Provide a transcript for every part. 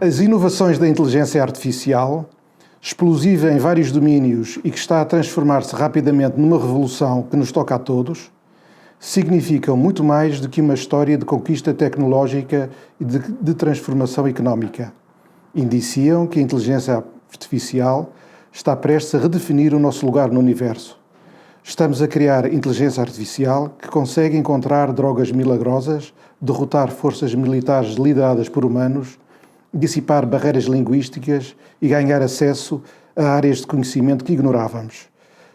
As inovações da inteligência artificial, explosiva em vários domínios e que está a transformar-se rapidamente numa revolução que nos toca a todos, significam muito mais do que uma história de conquista tecnológica e de transformação económica. Indiciam que a inteligência artificial está prestes a redefinir o nosso lugar no universo. Estamos a criar inteligência artificial que consegue encontrar drogas milagrosas, derrotar forças militares lideradas por humanos, dissipar barreiras linguísticas e ganhar acesso a áreas de conhecimento que ignorávamos.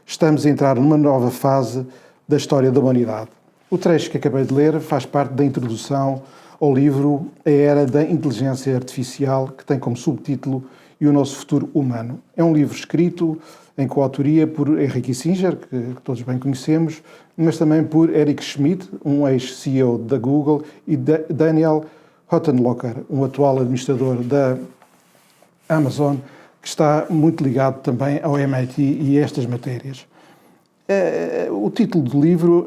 Estamos a entrar numa nova fase da história da humanidade. O trecho que acabei de ler faz parte da introdução ao livro A Era da Inteligência Artificial, que tem como subtítulo E o Nosso Futuro Humano. É um livro escrito em coautoria por Henry Kissinger, que todos bem conhecemos, mas também por Eric Schmidt, um ex-CEO da Google, e Daniel Huttenlocher, um atual administrador da Amazon, que está muito ligado também ao MIT e a estas matérias. O título do livro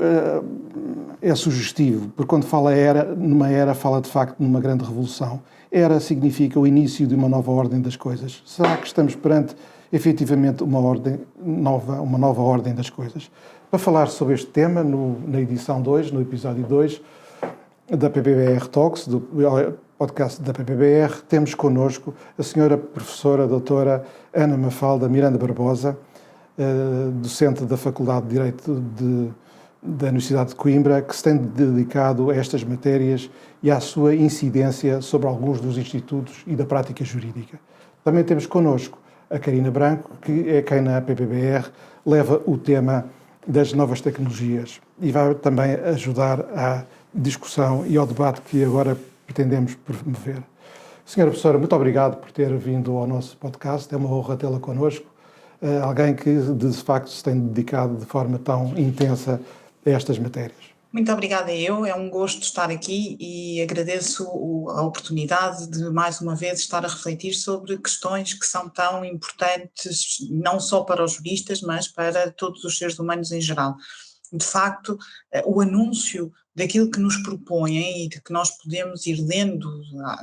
é sugestivo, porque quando fala numa era, fala de facto numa grande revolução. Era significa o início de uma nova ordem das coisas. Será que estamos perante, efetivamente, uma nova ordem das coisas? Para falar sobre este tema, na edição 2, no episódio 2 da PPBR Talks, do podcast da PPBR, temos connosco a senhora professora doutora Ana Mafalda Miranda Barbosa, docente da Faculdade de Direito da Universidade de Coimbra, que se tem dedicado a estas matérias e à sua incidência sobre alguns dos institutos e da prática jurídica. Também temos connosco a Carina Branco, que é quem na PPBR leva o tema das novas tecnologias e vai também ajudar à discussão e ao debate que agora pretendemos promover. Senhora professora, muito obrigado por ter vindo ao nosso podcast, é uma honra tê-la connosco. Alguém que de facto se tem dedicado de forma tão intensa a estas matérias. Muito obrigada é um gosto estar aqui e agradeço a oportunidade de mais uma vez estar a refletir sobre questões que são tão importantes não só para os juristas, mas para todos os seres humanos em geral. De facto, o anúncio daquilo que nos propõem e de que nós podemos ir lendo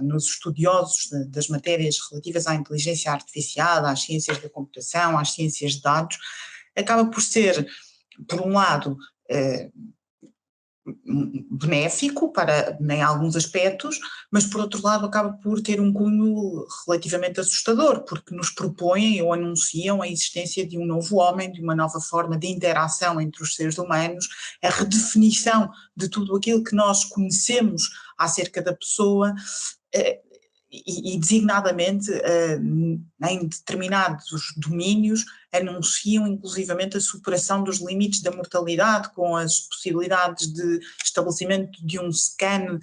nos estudiosos das matérias relativas à inteligência artificial, às ciências da computação, às ciências de dados, acaba por ser, por um lado, benéfico em alguns aspectos, mas por outro lado acaba por ter um cunho relativamente assustador, porque nos propõem ou anunciam a existência de um novo homem, de uma nova forma de interação entre os seres humanos, a redefinição de tudo aquilo que nós conhecemos acerca da pessoa, e designadamente em determinados domínios anunciam inclusivamente a superação dos limites da mortalidade com as possibilidades de estabelecimento de um scan,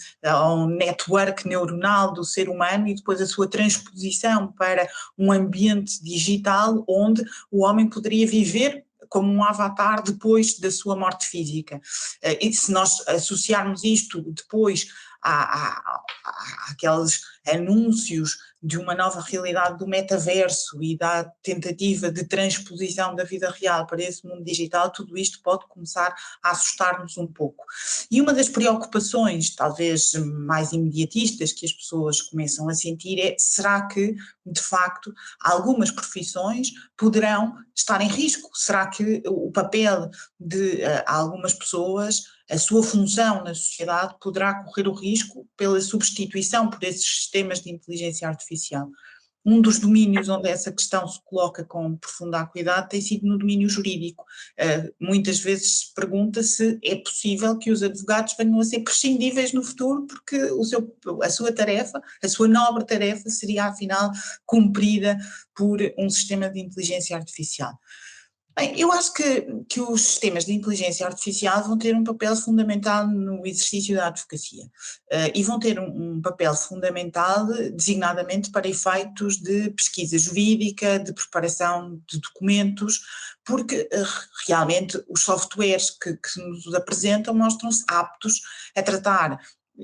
um network neuronal do ser humano e depois a sua transposição para um ambiente digital onde o homem poderia viver como um avatar depois da sua morte física. E se nós associarmos isto depois àqueles anúncios de uma nova realidade do metaverso e da tentativa de transposição da vida real para esse mundo digital, tudo isto pode começar a assustar-nos um pouco. E uma das preocupações, talvez mais imediatistas, que as pessoas começam a sentir é: será que, de facto, algumas profissões poderão estar em risco? Será que o papel de algumas pessoas, a sua função na sociedade, poderá correr o risco pela substituição por esses sistemas de inteligência artificial? Um dos domínios onde essa questão se coloca com profunda acuidade tem sido no domínio jurídico. Muitas vezes se pergunta se é possível que os advogados venham a ser prescindíveis no futuro, porque a sua tarefa, a sua nobre tarefa, seria afinal cumprida por um sistema de inteligência artificial. Bem, eu acho que os sistemas de inteligência artificial vão ter um papel fundamental no exercício da advocacia e vão ter um papel fundamental designadamente para efeitos de pesquisa jurídica, de preparação de documentos, porque realmente os softwares que nos apresentam mostram-se aptos a tratar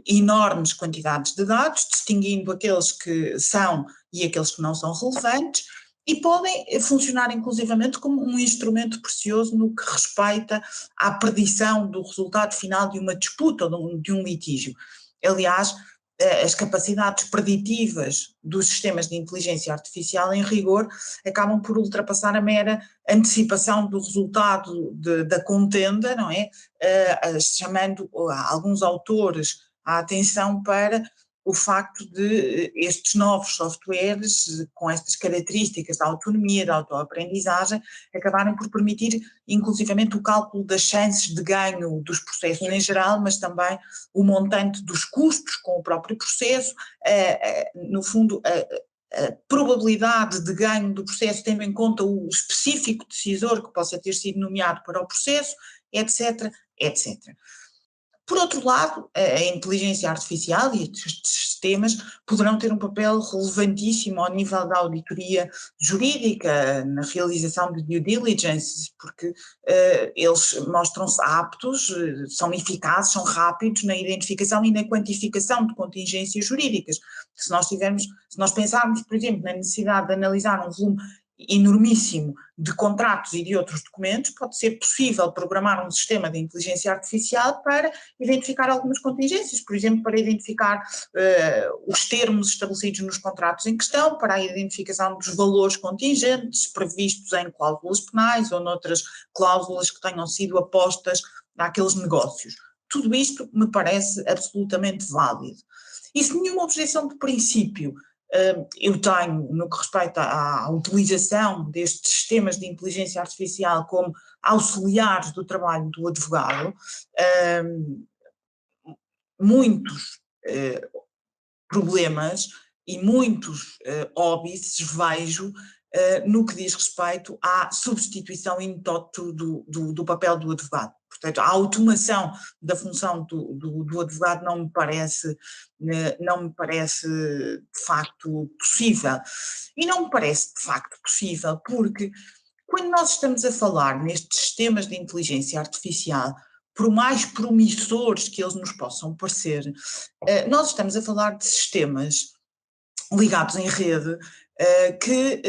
enormes quantidades de dados, distinguindo aqueles que são e aqueles que não são relevantes, e podem funcionar inclusivamente como um instrumento precioso no que respeita à predição do resultado final de uma disputa ou de um litígio. Aliás, as capacidades preditivas dos sistemas de inteligência artificial, em rigor, acabam por ultrapassar a mera antecipação do resultado da contenda, não é? Chamando alguns autores a atenção para o facto de estes novos softwares, com estas características da autonomia, da autoaprendizagem, acabarem por permitir, inclusivamente, o cálculo das chances de ganho dos processos em geral, mas também o montante dos custos com o próprio processo, no fundo, a probabilidade de ganho do processo, tendo em conta o específico decisor que possa ter sido nomeado para o processo, etc., etc. Por outro lado, a inteligência artificial e estes sistemas poderão ter um papel relevantíssimo ao nível da auditoria jurídica, na realização de due diligence, porque eles mostram-se aptos, são eficazes, são rápidos na identificação e na quantificação de contingências jurídicas. Se nós pensarmos, por exemplo, na necessidade de analisar um volume enormíssimo de contratos e de outros documentos, pode ser possível programar um sistema de inteligência artificial para identificar algumas contingências, por exemplo, para identificar os termos estabelecidos nos contratos em questão, para a identificação dos valores contingentes previstos em cláusulas penais ou noutras cláusulas que tenham sido apostas naqueles negócios. Tudo isto me parece absolutamente válido. E sem nenhuma objeção de princípio eu tenho, no que respeita à utilização destes sistemas de inteligência artificial como auxiliares do trabalho do advogado, muitos problemas e muitos óbices vejo no que diz respeito à substituição in toto do papel do advogado. Portanto, a automação da função do advogado não me parece de facto possível. E não me parece de facto possível porque quando nós estamos a falar nestes sistemas de inteligência artificial, por mais promissores que eles nos possam parecer, nós estamos a falar de sistemas ligados em rede que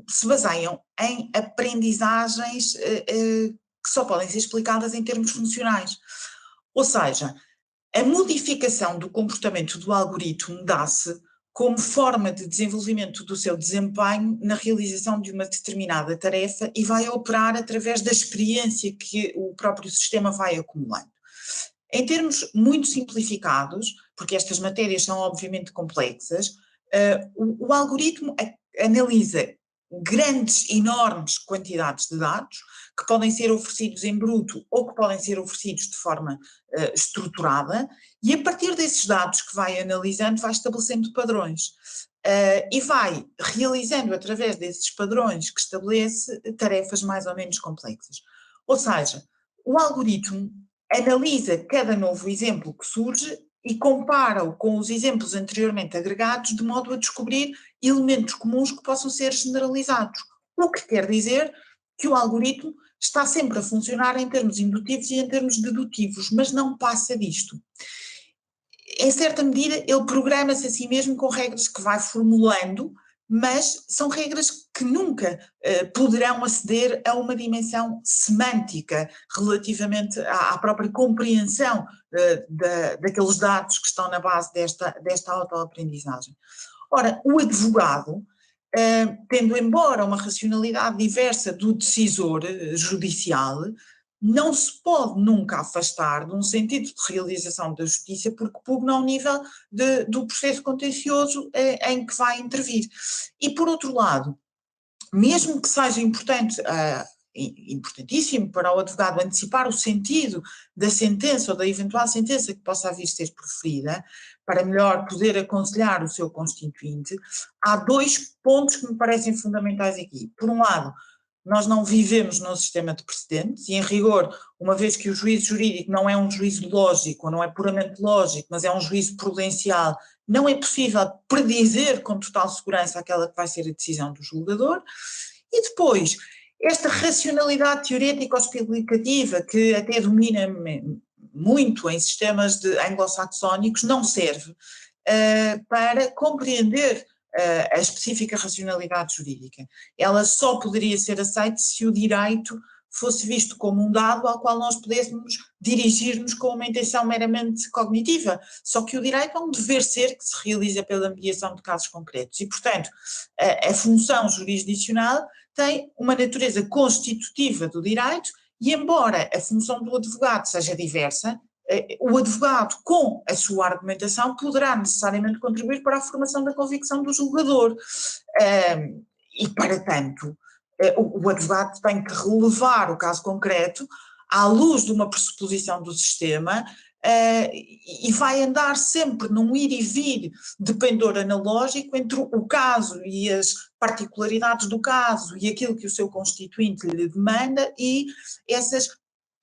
se baseiam em aprendizagens que só podem ser explicadas em termos funcionais. Ou seja, a modificação do comportamento do algoritmo dá-se como forma de desenvolvimento do seu desempenho na realização de uma determinada tarefa e vai operar através da experiência que o próprio sistema vai acumulando. Em termos muito simplificados, porque estas matérias são obviamente complexas, o algoritmo analisa grandes, enormes quantidades de dados que podem ser oferecidos em bruto ou que podem ser oferecidos de forma estruturada, e a partir desses dados que vai analisando vai estabelecendo padrões e vai realizando através desses padrões que estabelece tarefas mais ou menos complexas. Ou seja, o algoritmo analisa cada novo exemplo que surge e compara-o com os exemplos anteriormente agregados de modo a descobrir elementos comuns que possam ser generalizados. O que quer dizer que o algoritmo está sempre a funcionar em termos indutivos e em termos dedutivos, mas não passa disto. Em certa medida, ele programa-se a si mesmo com regras que vai formulando, mas são regras que nunca poderão aceder a uma dimensão semântica relativamente à própria compreensão daqueles dados que estão na base desta autoaprendizagem. Ora, o advogado, tendo embora uma racionalidade diversa do decisor judicial, não se pode nunca afastar de um sentido de realização da justiça porque pugna ao nível do processo contencioso em que vai intervir. E por outro lado, mesmo que seja importantíssimo para o advogado antecipar o sentido da sentença ou da eventual sentença que possa vir a ser proferida, para melhor poder aconselhar o seu constituinte, há dois pontos que me parecem fundamentais aqui. Por um lado, nós não vivemos num sistema de precedentes e, em rigor, uma vez que o juízo jurídico não é um juízo lógico, ou não é puramente lógico, mas é um juízo prudencial, não é possível predizer com total segurança aquela que vai ser a decisão do julgador. E depois, esta racionalidade teorética ou explicativa que até domina muito em sistemas anglo-saxónicos não serve para compreender a específica racionalidade jurídica. Ela só poderia ser aceita se o direito fosse visto como um dado ao qual nós pudéssemos dirigir-nos com uma intenção meramente cognitiva. Só que o direito é um dever ser que se realiza pela mediação de casos concretos e, portanto, a função jurisdicional tem uma natureza constitutiva do direito e, embora a função do advogado seja diversa, o advogado, com a sua argumentação, poderá necessariamente contribuir para a formação da convicção do julgador. E, para tanto, o advogado tem que relevar o caso concreto à luz de uma pressuposição do sistema e vai andar sempre num ir e vir de pendor analógico entre o caso e as particularidades do caso e aquilo que o seu constituinte lhe demanda e essas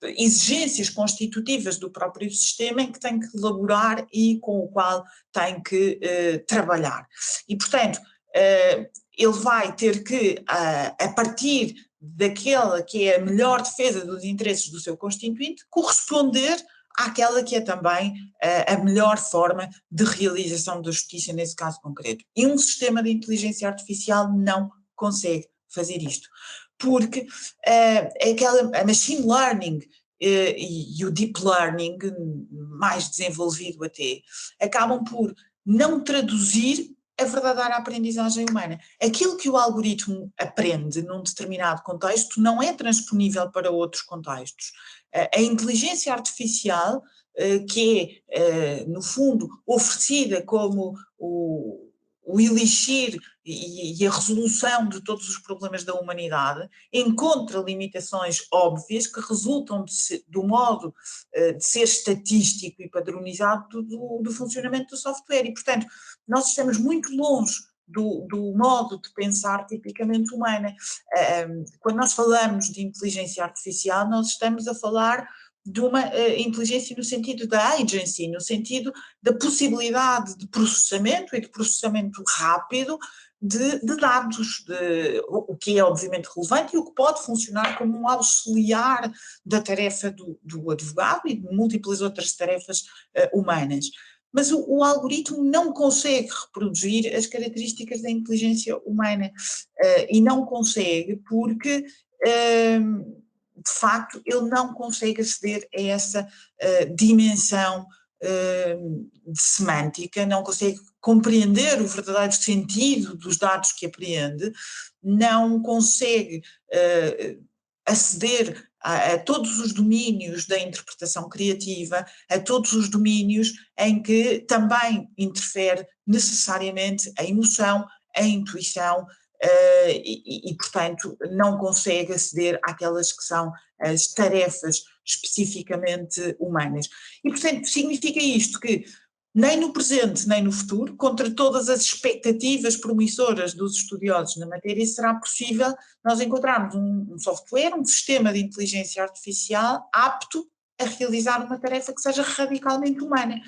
exigências constitutivas do próprio sistema em que tem que elaborar e com o qual tem que trabalhar. E, portanto, ele vai ter que, a partir daquela que é a melhor defesa dos interesses do seu constituinte, corresponder àquela que é também a melhor forma de realização da justiça nesse caso concreto. E um sistema de inteligência artificial não consegue fazer isto, porque a machine learning e o deep learning, mais desenvolvido até, acabam por não traduzir a verdadeira aprendizagem humana. Aquilo que o algoritmo aprende num determinado contexto não é transponível para outros contextos. A inteligência artificial, que é, no fundo, oferecida como o elixir e a resolução de todos os problemas da humanidade, encontra limitações óbvias que resultam do modo de ser estatístico e padronizado do funcionamento do software. E, portanto, nós estamos muito longe do modo de pensar tipicamente humana. Quando nós falamos de inteligência artificial, nós estamos a falar de uma inteligência no sentido da agency, no sentido da possibilidade de processamento e de processamento rápido de dados, o que é obviamente relevante e o que pode funcionar como um auxiliar da tarefa do advogado e de múltiplas outras tarefas humanas. Mas o algoritmo não consegue reproduzir as características da inteligência humana e não consegue porque de facto, ele não consegue aceder a essa dimensão de semântica, não consegue compreender o verdadeiro sentido dos dados que apreende, não consegue aceder a todos os domínios da interpretação criativa, a todos os domínios em que também interfere necessariamente a emoção, a intuição, portanto, não consegue aceder àquelas que são as tarefas especificamente humanas. E, portanto, significa isto que nem no presente nem no futuro, contra todas as expectativas promissoras dos estudiosos na matéria, será possível nós encontrarmos um software, um sistema de inteligência artificial apto a realizar uma tarefa que seja radicalmente humana,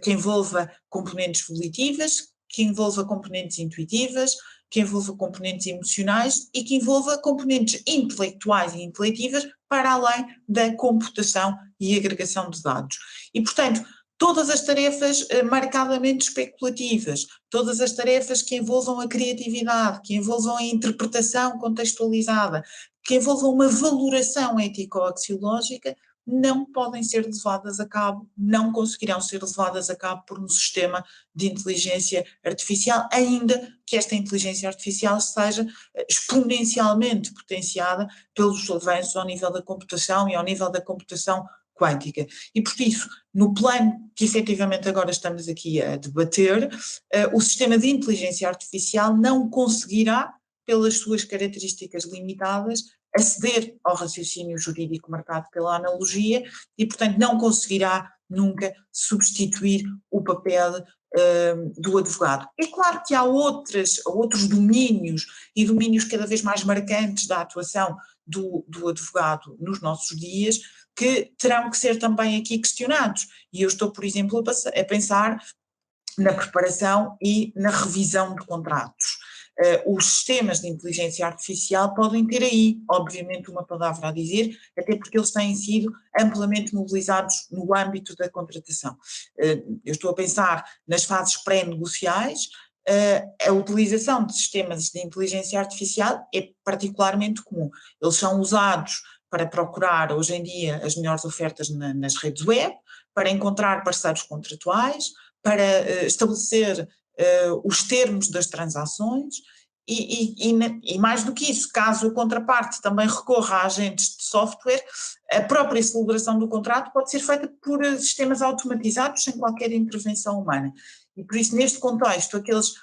que envolva componentes volitivas, que envolva componentes intuitivas, que envolva componentes emocionais e que envolva componentes intelectuais e inteletivas para além da computação e agregação de dados. E, portanto, todas as tarefas marcadamente especulativas, todas as tarefas que envolvam a criatividade, que envolvam a interpretação contextualizada, que envolvam uma valoração ético-axiológica, não podem ser levadas a cabo, não conseguirão ser levadas a cabo por um sistema de inteligência artificial, ainda que esta inteligência artificial seja exponencialmente potenciada pelos avanços ao nível da computação e ao nível da computação quântica. E por isso, no plano que efetivamente agora estamos aqui a debater, o sistema de inteligência artificial não conseguirá, pelas suas características limitadas, aceder ao raciocínio jurídico marcado pela analogia e, portanto, não conseguirá nunca substituir o papel do advogado. É claro que há outros domínios e domínios cada vez mais marcantes da atuação do advogado nos nossos dias que terão que ser também aqui questionados. E eu estou, por exemplo, a pensar na preparação e na revisão de contratos. Os sistemas de inteligência artificial podem ter aí, obviamente, uma palavra a dizer, até porque eles têm sido amplamente mobilizados no âmbito da contratação. Eu estou a pensar nas fases pré-negociais, a utilização de sistemas de inteligência artificial é particularmente comum. Eles são usados para procurar, hoje em dia, as melhores ofertas nas redes web, para encontrar parceiros contratuais, para estabelecer os termos das transações e mais do que isso, caso a contraparte também recorra a agentes de software, a própria celebração do contrato pode ser feita por sistemas automatizados sem qualquer intervenção humana. E por isso, neste contexto, aqueles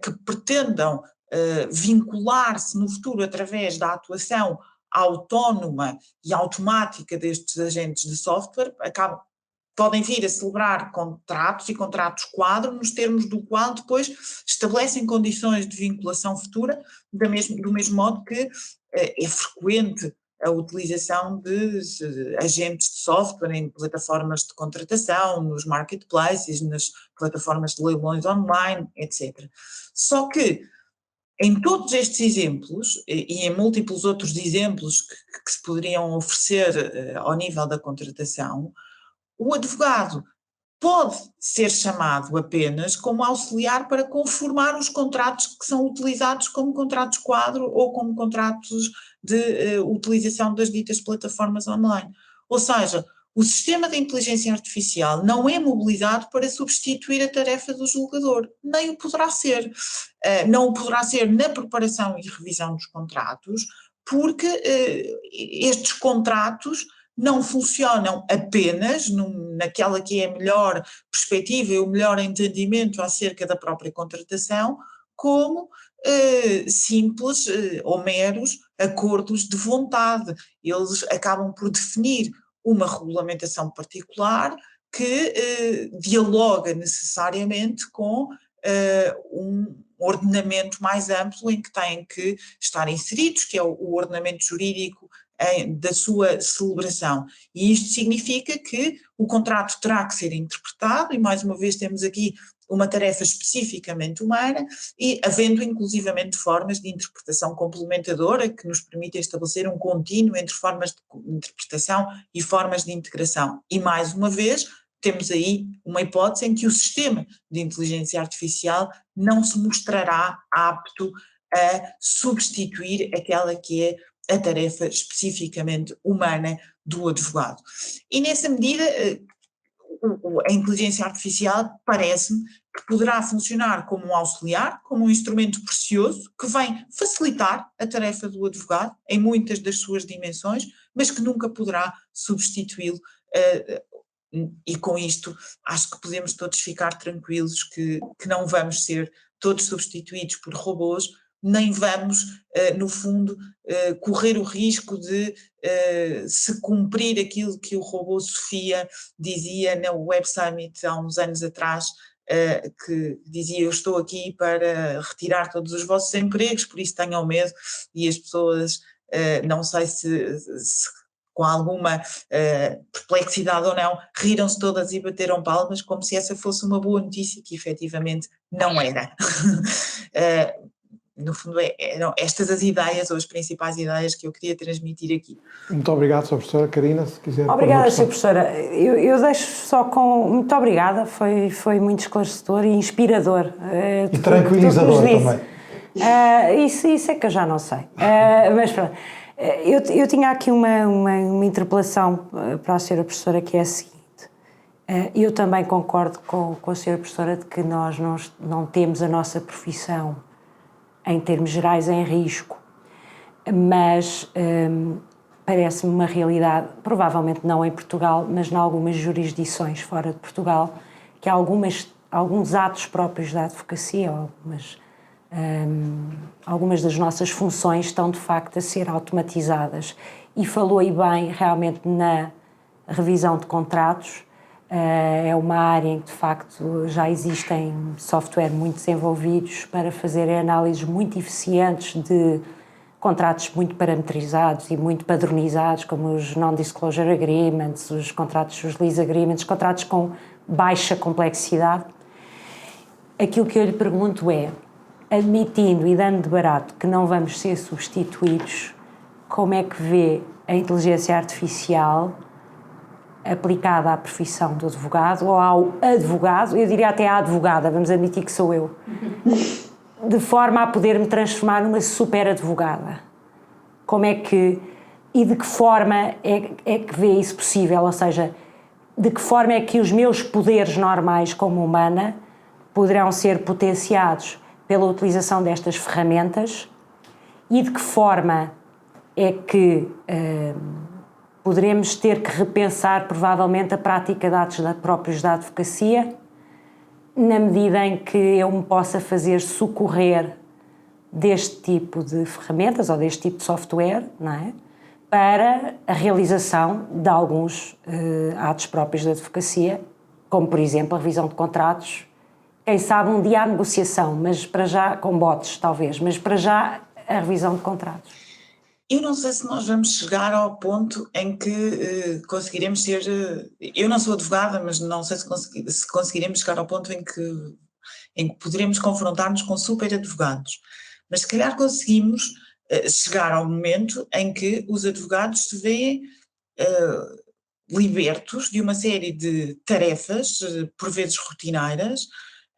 que pretendam vincular-se no futuro através da atuação autónoma e automática destes agentes de software, podem vir a celebrar contratos e contratos quadro, nos termos do qual depois estabelecem condições de vinculação futura, do mesmo modo que é frequente a utilização de agentes de software em plataformas de contratação, nos marketplaces, nas plataformas de leilões online, etc. Só que em todos estes exemplos, e em múltiplos outros exemplos que se poderiam oferecer ao nível da contratação, o advogado pode ser chamado apenas como auxiliar para conformar os contratos que são utilizados como contratos quadro ou como contratos de utilização das ditas plataformas online. Ou seja, o sistema de inteligência artificial não é mobilizado para substituir a tarefa do julgador, nem o poderá ser. Não o poderá ser na preparação e revisão dos contratos, porque estes contratos não funcionam apenas naquela que é a melhor perspectiva e o melhor entendimento acerca da própria contratação, como simples ou meros acordos de vontade. Eles acabam por definir uma regulamentação particular que dialoga necessariamente com um ordenamento mais amplo em que têm que estar inseridos, que é o ordenamento jurídico da sua celebração. E isto significa que o contrato terá que ser interpretado, e mais uma vez temos aqui uma tarefa especificamente humana, e havendo inclusivamente formas de interpretação complementadora que nos permitem estabelecer um contínuo entre formas de interpretação e formas de integração. E mais uma vez, temos aí uma hipótese em que o sistema de inteligência artificial não se mostrará apto a substituir aquela que é a tarefa especificamente humana do advogado. E nessa medida, a inteligência artificial parece-me que poderá funcionar como um auxiliar, como um instrumento precioso que vem facilitar a tarefa do advogado em muitas das suas dimensões, mas que nunca poderá substituí-lo. E com isto acho que podemos todos ficar tranquilos que não vamos ser todos substituídos por robôs, nem vamos, no fundo, correr o risco de se cumprir aquilo que o robô Sofia dizia na Web Summit há uns anos atrás, que dizia: eu estou aqui para retirar todos os vossos empregos, por isso tenham medo, e as pessoas, não sei se com alguma perplexidade ou não, riram-se todas e bateram palmas, como se essa fosse uma boa notícia, que efetivamente não era. No fundo, eram estas as ideias ou as principais ideias que eu queria transmitir aqui. Muito obrigado, Sra. Professora. Karina, se quiser... Obrigada, Sra. Professora. Eu deixo só com... Muito obrigada, foi muito esclarecedor e inspirador. E tranquilizador também. Isso é que eu já não sei. Mas pronto. Eu tinha aqui uma interpelação para a Sra. Professora, que é a seguinte. Eu também concordo com a Sra. Professora de que nós não temos a nossa profissão, em termos gerais, em risco, mas parece-me uma realidade, provavelmente não em Portugal, mas em algumas jurisdições fora de Portugal, que alguns atos próprios da advocacia, algumas das nossas funções estão de facto a ser automatizadas. E falou aí bem realmente na revisão de contratos. É uma área em que de facto já existem software muito desenvolvidos para fazer análises muito eficientes de contratos muito parametrizados e muito padronizados, como os Non-Disclosure Agreements, os contratos, os Lease Agreements, contratos com baixa complexidade. Aquilo que eu lhe pergunto é, admitindo e dando de barato que não vamos ser substituídos, como é que vê a inteligência artificial aplicada à profissão do advogado ou ao advogado, eu diria até à advogada, vamos admitir que sou eu, de forma a poder me transformar numa super advogada. Como é que, e de que forma é que vê isso possível? Ou seja, de que forma é que os meus poderes normais como humana poderão ser potenciados pela utilização destas ferramentas e de que forma é que poderemos ter que repensar provavelmente a prática de atos próprios da advocacia, na medida em que eu me possa fazer socorrer deste tipo de ferramentas ou deste tipo de software, não é? Para a realização de alguns atos próprios da advocacia, como por exemplo a revisão de contratos, quem sabe um dia a negociação, mas para já, com bots talvez, mas para já a revisão de contratos. Eu não sei se nós vamos chegar ao ponto em que conseguiremos ser... eu não sou advogada, mas não sei se conseguiremos chegar ao ponto em que poderemos confrontar-nos com super advogados. Mas se calhar conseguimos chegar ao momento em que os advogados se veem libertos de uma série de tarefas, por vezes rotineiras,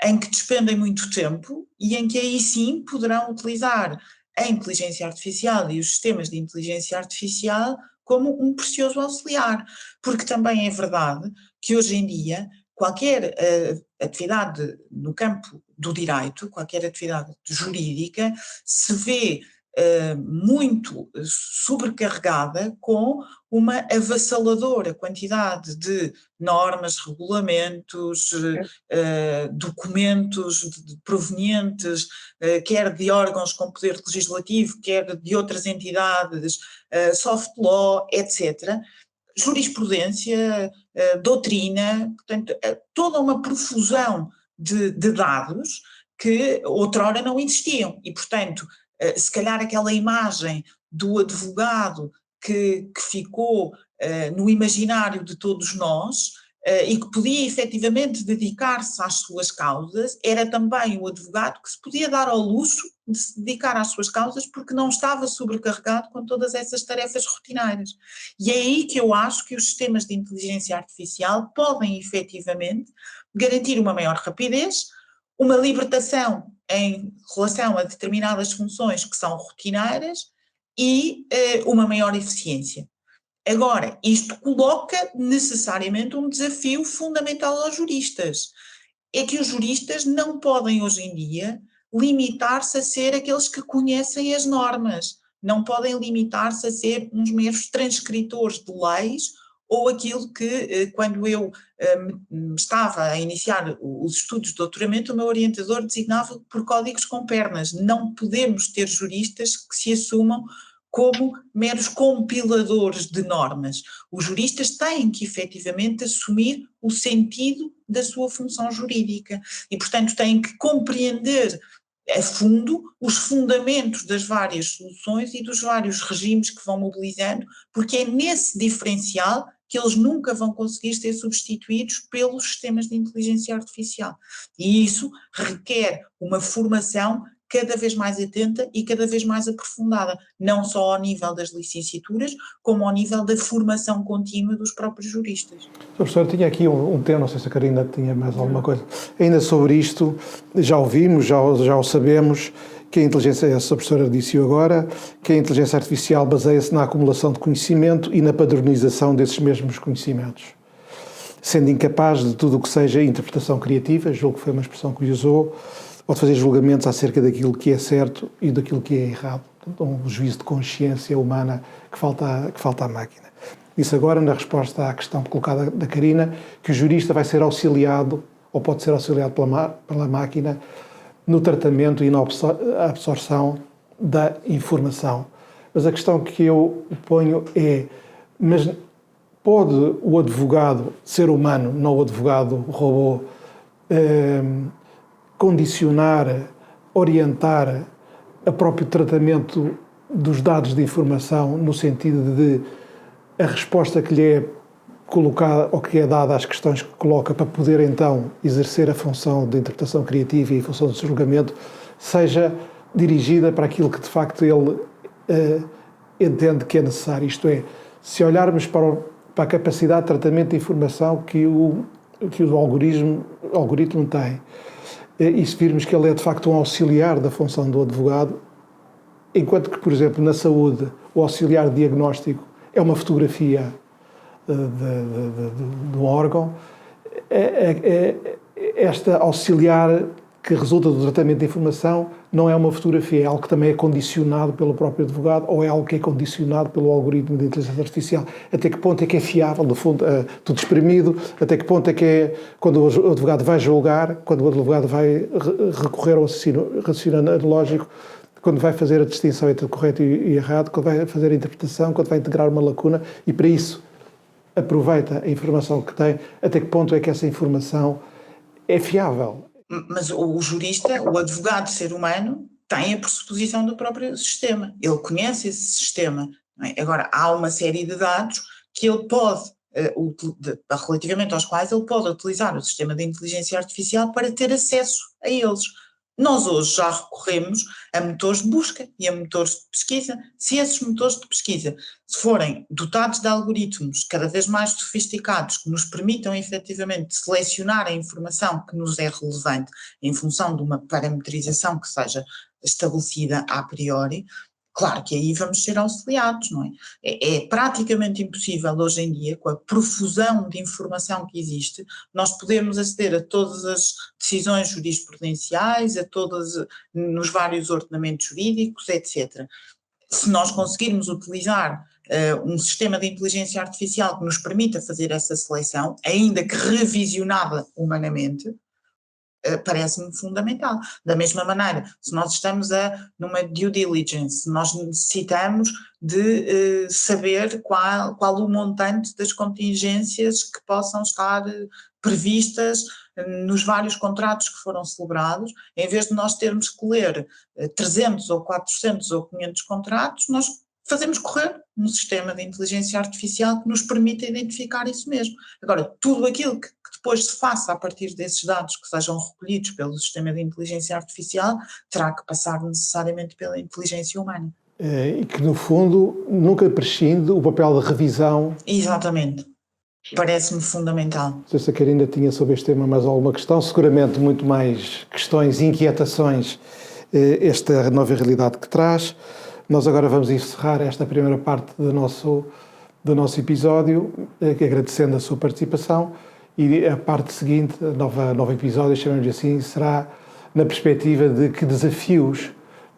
em que despendem muito tempo e em que aí sim poderão utilizar a inteligência artificial e os sistemas de inteligência artificial como um precioso auxiliar, porque também é verdade que hoje em dia qualquer atividade no campo do direito, qualquer atividade jurídica, se vê muito sobrecarregada com uma avassaladora quantidade de normas, regulamentos, documentos provenientes, quer de órgãos com poder legislativo, quer de outras entidades, soft law, etc., jurisprudência, doutrina, portanto, toda uma profusão de dados que outrora não existiam e, portanto, se calhar aquela imagem do advogado que ficou no imaginário de todos nós e que podia efetivamente dedicar-se às suas causas, era também o advogado que se podia dar ao luxo de se dedicar às suas causas porque não estava sobrecarregado com todas essas tarefas rotineiras. E é aí que eu acho que os sistemas de inteligência artificial podem efetivamente garantir uma maior rapidez, uma libertação em relação a determinadas funções que são rotineiras e uma maior eficiência. Agora, isto coloca necessariamente um desafio fundamental aos juristas. É que os juristas não podem hoje em dia limitar-se a ser aqueles que conhecem as normas, não podem limitar-se a ser uns meros transcritores de leis ou aquilo que, quando eu estava a iniciar os estudos de doutoramento, o meu orientador designava por códigos com pernas. Não podemos ter juristas que se assumam como meros compiladores de normas. Os juristas têm que efetivamente assumir o sentido da sua função jurídica e, portanto, têm que compreender a fundo os fundamentos das várias soluções e dos vários regimes que vão mobilizando, porque é nesse diferencial que eles nunca vão conseguir ser substituídos pelos sistemas de inteligência artificial. E isso requer uma formação cada vez mais atenta e cada vez mais aprofundada, não só ao nível das licenciaturas, como ao nível da formação contínua dos próprios juristas. Professor, tinha aqui um tema, não sei se a Carina tinha mais alguma coisa. Ainda sobre isto, já ouvimos, já o sabemos, que a inteligência, a professora disse agora, que a inteligência artificial baseia-se na acumulação de conhecimento e na padronização desses mesmos conhecimentos, sendo incapaz de tudo o que seja interpretação criativa, julgo que foi uma expressão que usou, ou de fazer julgamentos acerca daquilo que é certo e daquilo que é errado. Portanto, um juízo de consciência humana que falta à máquina. Disse agora, na resposta à questão colocada da Carina, que o jurista vai ser auxiliado, ou pode ser auxiliado pela máquina, no tratamento e na absorção da informação. Mas a questão que eu ponho é, mas pode o advogado, ser humano, não o advogado robô, condicionar, orientar o próprio tratamento dos dados de informação no sentido de a resposta que lhe é colocada ou que é dada às questões que coloca para poder então exercer a função de interpretação criativa e a função de julgamento seja dirigida para aquilo que de facto ele entende que é necessário. Isto é, se olharmos para a capacidade de tratamento de informação que o algoritmo tem. E se virmos que ele é de facto um auxiliar da função do advogado, enquanto que, por exemplo, na saúde, o auxiliar de diagnóstico é uma fotografia de um órgão, esta auxiliar que resulta do tratamento de informação não é uma fotografia, é algo que também é condicionado pelo próprio advogado ou é algo que é condicionado pelo algoritmo de inteligência artificial. Até que ponto é que é fiável, no fundo, tudo espremido, até que ponto é que é, quando o advogado vai julgar, quando o advogado vai recorrer ao raciocínio analógico, quando vai fazer a distinção entre correto e errado, quando vai fazer a interpretação, quando vai integrar uma lacuna, e para isso aproveita a informação que tem, até que ponto é que essa informação é fiável. Mas o jurista, o advogado ser humano, tem a pressuposição do próprio sistema. Ele conhece esse sistema. Não é? Agora, há uma série de dados que ele pode, relativamente aos quais ele pode utilizar o sistema de inteligência artificial para ter acesso a eles. Nós hoje já recorremos a motores de busca e a motores de pesquisa. Se esses motores de pesquisa forem dotados de algoritmos cada vez mais sofisticados que nos permitam efetivamente selecionar a informação que nos é relevante em função de uma parametrização que seja estabelecida a priori, claro que aí vamos ser auxiliados, não é? É praticamente impossível hoje em dia, com a profusão de informação que existe, nós podemos aceder a todas as decisões jurisprudenciais, nos vários ordenamentos jurídicos, etc. Se nós conseguirmos utilizar um sistema de inteligência artificial que nos permita fazer essa seleção, ainda que revisionada humanamente, parece-me fundamental. Da mesma maneira, se nós estamos numa due diligence, nós necessitamos de saber qual o montante das contingências que possam estar previstas nos vários contratos que foram celebrados, em vez de nós termos que ler 300 ou 400 ou 500 contratos, nós fazemos correr um sistema de inteligência artificial que nos permita identificar isso mesmo. Agora, tudo aquilo que depois se faça a partir desses dados que sejam recolhidos pelo sistema de inteligência artificial, terá que passar necessariamente pela inteligência humana. E que, no fundo, nunca prescinde o papel de revisão. Exatamente. Parece-me fundamental. Não sei se a Karina tinha sobre este tema mais alguma questão, seguramente muito mais questões e inquietações esta nova realidade que traz. Nós agora vamos encerrar esta primeira parte do nosso episódio, agradecendo a sua participação, e a parte seguinte, novo episódio, chamamos assim, será na perspectiva de que desafios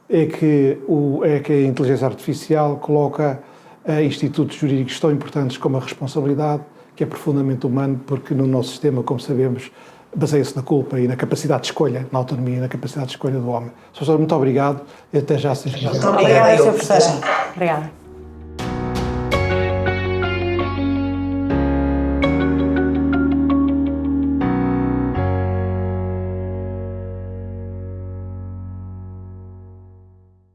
é que a inteligência artificial coloca a institutos jurídicos tão importantes como a responsabilidade, que é profundamente humano, porque no nosso sistema, como sabemos, baseia-se na culpa e na capacidade de escolha, na autonomia e na capacidade de escolha do homem. Professor, muito obrigado e até já. Muito obrigada, Sr. Professor. Obrigada.